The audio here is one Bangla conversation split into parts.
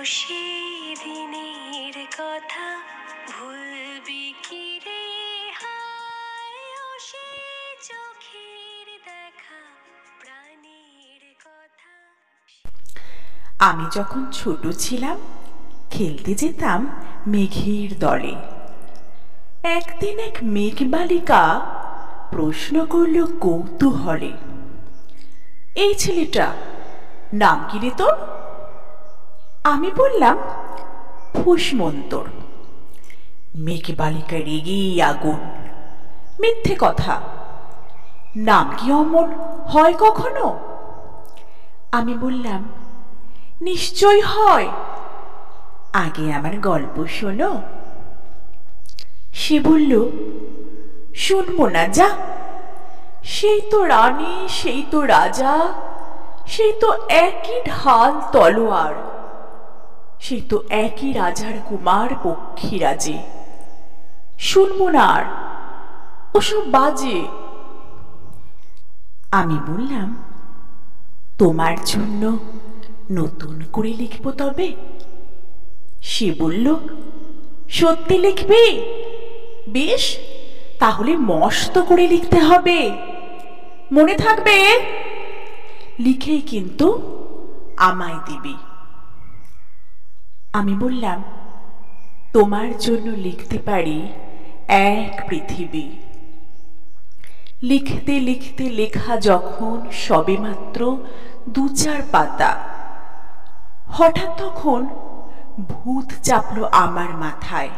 সেই দিনের কথা ভুলবি কি রে হায়, ও সে চোখের দেখা প্রাণের কথা। আমি যখন ছোট ছিলাম খেলতে যেতাম মেঘের দলে। একদিন এক মেঘ বালিকা প্রশ্ন করল কৌতূহলে, এই ছেলেটা নাম কি রে তোর? আমি বললাম ফুসমন্তর। মেঘ বালিকা রেগে আগুন, মিথ্যে কথা, নাম কি অমন হয় কখনো? আমি বললাম নিশ্চয় হয়, আগে আমার গল্প শোনো। সে বলল শুনবো না, যা, সেই তো রানী, সেই তো রাজা, সেই তো একই ঢাল তলোয়ার, সেই তো একই রাজার কুমার পক্ষীরাজে। শুনবো না আর, ওসব বাজে। আমি বললাম তোমার জন্য নতুন করে লিখব তবে। সে বলল সত্যি লিখবি? বেশ, তাহলে মস্ত করে লিখতে হবে, মনে থাকবে, লিখেই কিন্তু আমায় দিবি। আমি বললাম তোমার জন্য লিখতে পারি এক পৃথিবী। লিখতে লিখতে লেখা যখন সবেমাত্র ২-৪ পাতা, হঠাৎ তখন ভূত চাপলো আমার মাথায়।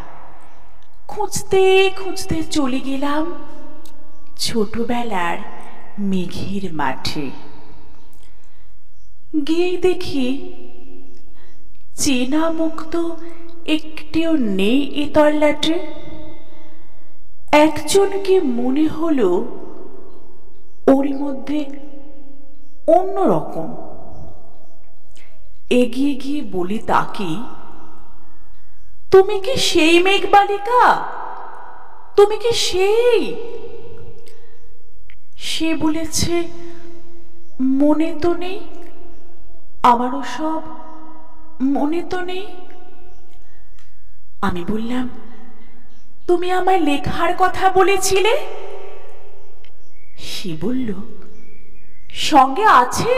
খুঁজতে খুঁজতে চলে গেলাম ছোটবেলার মেঘের মাঠে। গিয়ে দেখি চেনা মুখ তো একটিও নেই এ তল্লাটে। একজনকে মনে হলো ওর মধ্যে অন্যরকম। এগিয়ে গিয়ে বলি তাকে, তুমি কি সেই মেঘ বালিকা? তুমি কি সেই? সে বলেছে মনে তো নেই, আমারও সব মনে তো নেই। আমি বললাম তুমি আমায় লেখার কথা বলেছিলে। সে বলল সঙ্গে আছে,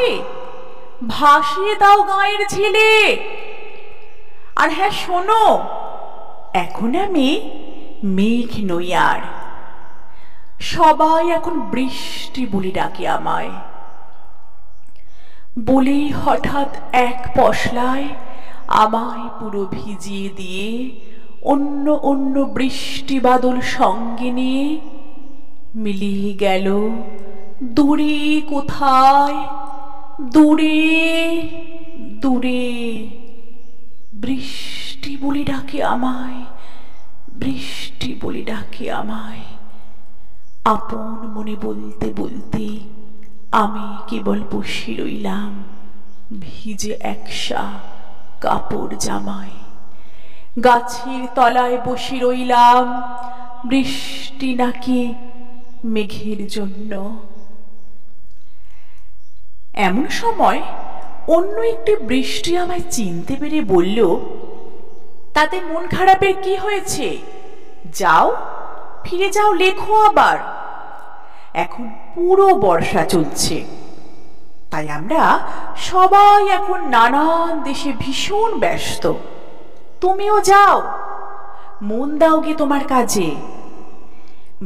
ভাসিয়ে দাও গাঁয়ের ঝিলে। আর হ্যাঁ শোনো, এখন আমি মেঘ নই আর, সবাই এখন বৃষ্টি বলে ডাকে আমায়। বলেই হঠাৎ এক পশলায় আমায় পুরো ভিজিয়ে দিয়ে অন্য অন্য বৃষ্টি বাদল সঙ্গে নিয়ে মিলিয়ে গেল দূরে কোথায়, দূরে দূরে। বৃষ্টি বলে ডাকে আমায়, বৃষ্টি বলে ডাকে আমায়। আপন মনে বলতে বলতে আমি কেবল বসে রইলাম ভিজে একসা কাপড় জামায়। গাছের তলায় বসে রইলাম বৃষ্টি নাকি মেঘের জন্য। এমন সময় অন্য একটি বৃষ্টি আমায় চিনতে পেরে বলল, তাতে মন খারাপের কি হয়েছে? যাও, ফিরে যাও, লেখো আবার। এখন পুরো বর্ষা চলছে, তাই আমরা সবাই এখন নানান দেশে ভীষণ ব্যস্ত। তুমিও যাও, মন দাও গে তোমার কাজে।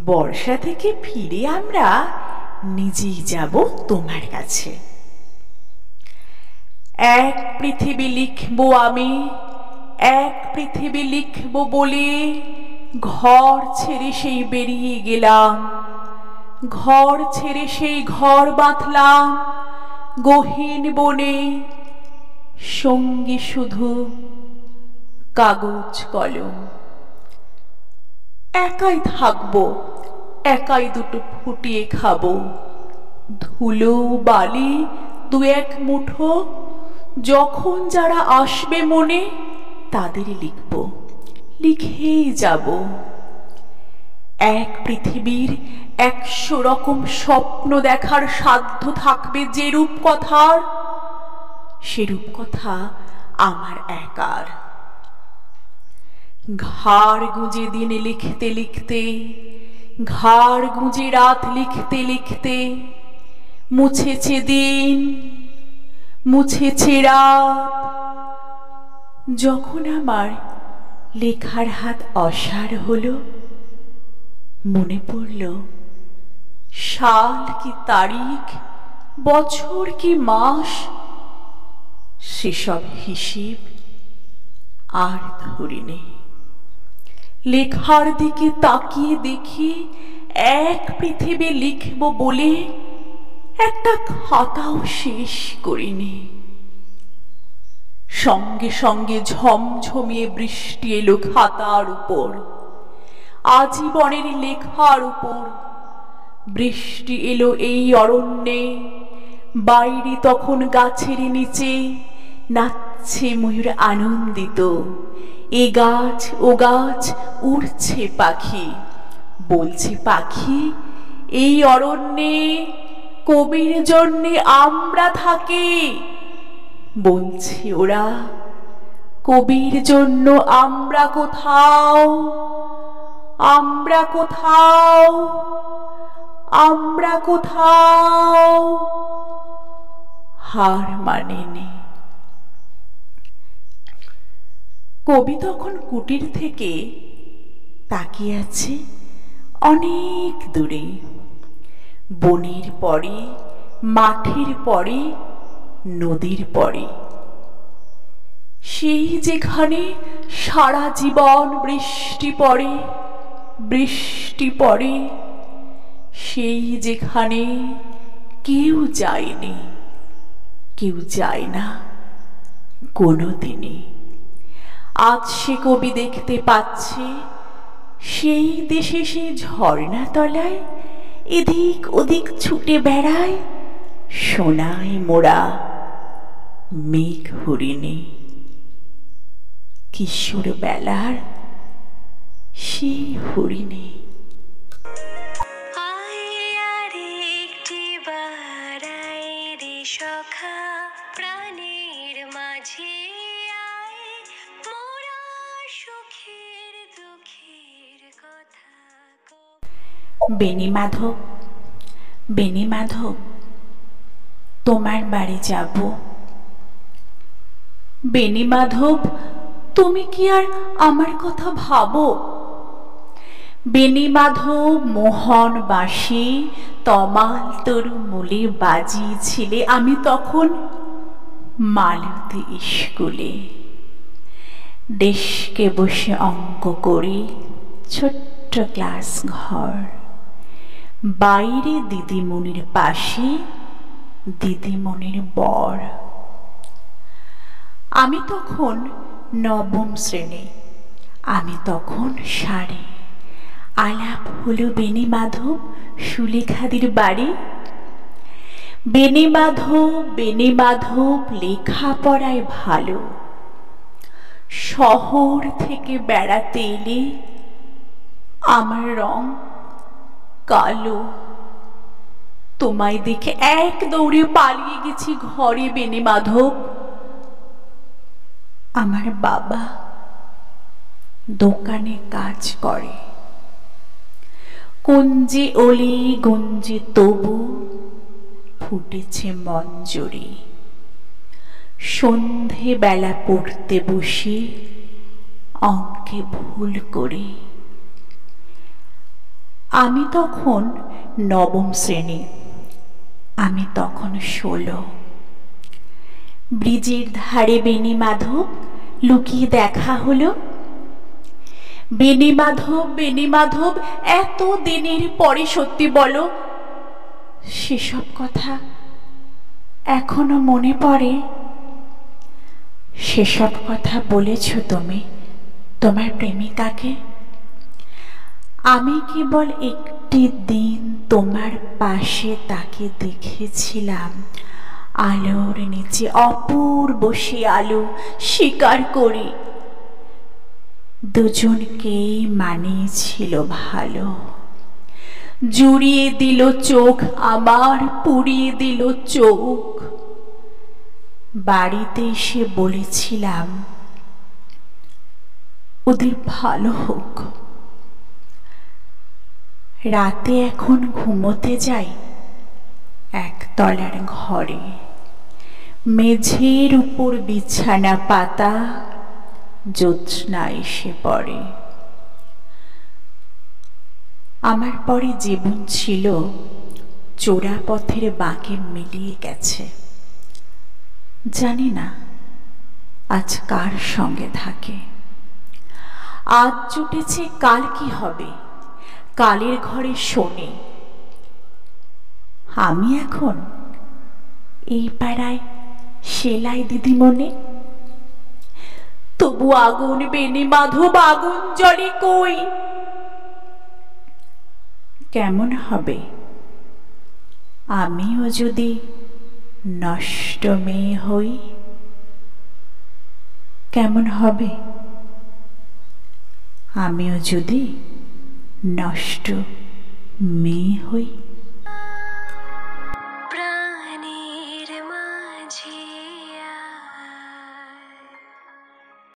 বর্ষা থেকে ফিরে আমরা নিজেই যাব তোমার কাছে। এক পৃথিবী লিখবো আমি, এক পৃথিবী লিখবো বলে ঘর ছেড়ে সেই বেরিয়ে গেলাম। ঘর ছেড়ে সেই ঘর বাঁধলাম গহীন বনে, সঙ্গে শুধু কাগজ কলম। একাই থাকবো, একাই দুটো ফুটিয়ে খাবো, ধুলো বালি ২-১ মুঠো, যখন যারা আসবে মনে তাদেরই লিখব, লিখেই যাব। এক পৃথিবীর ১০০ রকম স্বপ্ন দেখার সাধ্য থাকবে যে রূপকথার, সে রূপকথা আমার একার। ঘাড় গুঁজে দিন লিখতে লিখতে, ঘাড় গুঁজে রাত লিখতে লিখতে, মুছেছে দিন, মুছেছে রাত। যখন আমার লেখার হাত অসাড় হলো, মনে পড়ল সাল কি তারিখ, বছর কি মাস, সেসব হিসেব আর ধরিনি। লেখার দিকে তাকিয়ে দেখি এক পৃথিবী লিখব বলে একটা খাতাও শেষ করিনি। সঙ্গে সঙ্গে ঝমঝমিয়ে বৃষ্টি এলো খাতার উপর, আজীবনের লেখার উপর। বৃষ্টি এলো এই অরণ্যে, বাইরে তখন গাছের নিচে নাচছে ময়ূর আনন্দিত। এ গাছ ও গাছ উড়ছে পাখি, বলছে পাখি এই অরণ্যে কবির জন্যে আমরা থাকি। বলছে ওরা কবির জন্য আমরা কোথাও, আমরা কোথাও, আমরা কোথাও। হার মানেনি। কবি তখন কুটির থেকে তাকিয়ে আছে অনেক দূরে, বনের পরে, মাঠের পরে, নদীর পরে। সেই যেখানে সারা জীবন বৃষ্টি পড়ে, বৃষ্টি পড়ে, সেই যেখানে কেউ যায়নি, কেউ যায় না কোনোদিনই। আজ সে কবি দেখতে পাচ্ছে সেই দেশে, সেই ঝর্ণা তলায় এদিক ওদিক ছুটে বেড়ায় সোনায় মোড়া মেঘ হরিণী। কিশোর বেলার সেই হরিণী। সখা প্রাণের মাঝে আয়, মোরা সুখের দুঃখের কথা। বেনি মাধব, বেনি মাধব, তোমার বাড়ি যাব। বেনি মাধব, তুমি কি আর আমার কথা ভাবো? বেনি মাধব মোহন বাঁশি তমাল তরু মূলে বাজিয়েছিলে আমি তখন মালতী স্কুলে। ডেস্কে বসে অঙ্ক করি, ছোট্ট ক্লাস ঘর, বাইরে দিদিমণির পাশে দিদিমণির বর। আমি তখন নবম শ্রেণী, আমি তখন সাড়ে। আলাপ হলো বেনি মাধব সুলেখাদির বাড়ি। বেনি মাধব, বেনি মাধব লেখাপড়ায় ভালো, শহর থেকে বেড়াতে এলে আমার রং কালো। তোমায় দেখে এক দৌড়ে পালিয়ে গেছি ঘরে বেনি মাধব। আমার বাবা দোকানে কাজ করে। কুঞ্জে ওলি গুঞ্জে তবু ফুটেছে মঞ্জরি। সন্ধে বেলা পড়তে বসে অঙ্কে ভুল করে। আমি তখন নবম শ্রেণী, আমি তখন 16। ব্রিজের ধারে বেনি মাধব লুকিয়ে দেখা হলো। বেনি মাধব, বেনি মাধব, এত দিনের পরে সত্যি বলো, সেসব কথা এখনো মনে পড়ে? সেসব কথা বলেছ তুমি তোমার প্রেমিকাকে? আমি কেবল একটি দিন তোমার পাশে তাকে দেখেছিলাম, আলোর নিচে অপূর্ব সে আলো, স্বীকার করি দুজনকেই মানিয়েছিল ভালো। জুড়িয়ে দিল চোখ আমার, পুড়িয়ে দিল চোখ। বাড়িতে এসে বলেছিলাম ওদের ভালো হোক। রাতে এখন ঘুমোতে যাই একতলার ঘরে, মেঝের উপর বিছানা পাতা, জ্যোৎস্না এসে পড়ে। আমার পরে জীবন ছিল চোরা পথের বাঁকে মিলিয়ে গেছে। জানি না আজ কার সঙ্গে থাকে। আজ জুটেছে কাল কি হবে, কালের ঘরে শোনে। আমি এখন এই পাড়ায় সেলাই দিদিমণি, তবু আগুন বেনি মাধব আগুন জ্বলে কই। কেমন হবে আমিও যদি নষ্ট মেয়ে হই? কেমন হবে আমিও যদি নষ্ট মেয়ে হই?